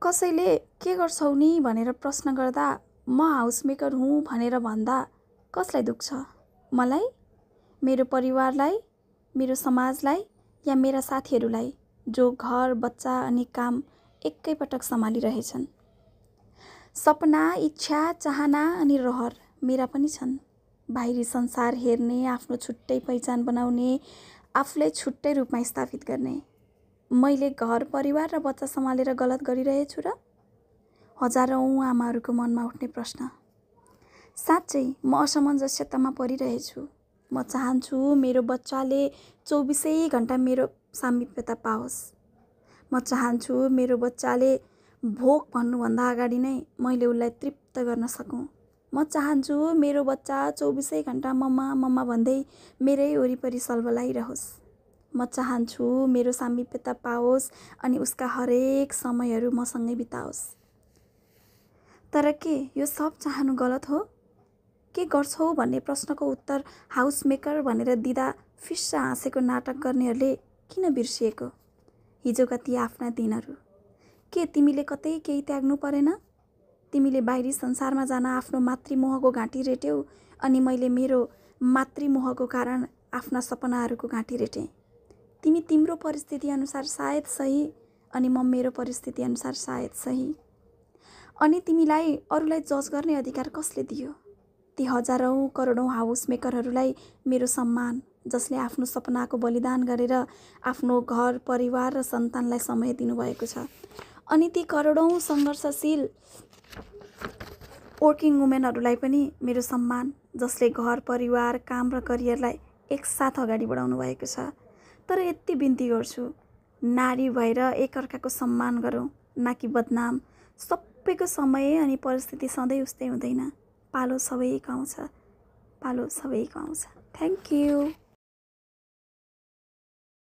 कसैले के गर्छौ नि भनेर प्रश्न गर्दा म हाउसमेकर हुँ भनेर भन्दा कसलाई दुख्छ? मलाई, मेरो परिवारलाई, मेरो समाजलाई या मेरा साथीहरूलाई जो घर, बच्चा अनि काम एकैपटक सम्हालिरहेछन्? सपना, इच्छा, चाहना अनि रहर मेरा पनि छन्। बाहिरी संसार हेर्ने, आफ्नो छुट्टै पहिचान बनाउने, आफूलाई छुट्टै रूपमा स्थापित गर्ने। मैले घर, परिवार र बच्चा सम्हालेर गलत गरिरहेछु र? हजारौँ आमाहरूको मनमा उठ्ने प्रश्न। साँच्चै म असमञ्जस्यतामा परिरहेछु। म चाहन्छु मेरो बच्चाले 24 घण्टा मेरो सामिप्यता पाओस्। म चाहन्छु मेरो बच्चाले भोक भन्नुभन्दा अगाडि नै मैले उसलाई तृप्त गर्न सकूँ। म चाहन्छु मेरो बच्चा 24 घण्टा मम्मा मम्मा भन्दै मेरै वरिपरि सल्बलाइरहोस्। म चाहन्छु मेरो सामिप्यता पाओस् अनि उसका हरेक समयहरू मसँगै बिताओस्। तर के यो सब चाहनु गलत हो? के गर्छौ भन्ने प्रश्नको उत्तर हाउसमेकर भनेर दिँदा फिस्सा हाँसेको नाटक गर्नेहरूले किन बिर्सिएको? हिजोका ती आफ्ना दिनहरू। के तिमीले कतै केही त्याग्नु परेन? तिमीले बाहिरी संसारमा जान आफ्नो मातृमोहको घाँटी रेट्यौ अनि मैले मेरो मातृमोहको कारण आफ्ना सपनाहरूको घाँटी रेटेँ। तिमी तिम्रो परिस्थिति अनुसार सायद सही अनि म मेरो परिस्थिति अनुसार सायद सही। अनि तिमीलाई अरूलाई जज गर्ने अधिकार कसले दियो? ती हजारौँ करोडौँ हाउसमेकरहरूलाई मेरो सम्मान, जसले आफ्नो सपनाको बलिदान गरेर आफ्नो घर, परिवार र सन्तानलाई समय दिनुभएको छ। अनि ती करोडौँ सङ्घर्षशील वर्किङ वुमेनहरूलाई पनि मेरो सम्मान, जसले घर, परिवार, काम र करियरलाई एकसाथ अगाडि बढाउनु भएको छ। तर यति बिन्ती गर्छु, नारी भएर एकअर्काको सम्मान गरौँ, न कि बदनाम। सबैको समय अनि परिस्थिति सधैँ उस्तै हुँदैन। पालो सबैको आउँछ। Thank you.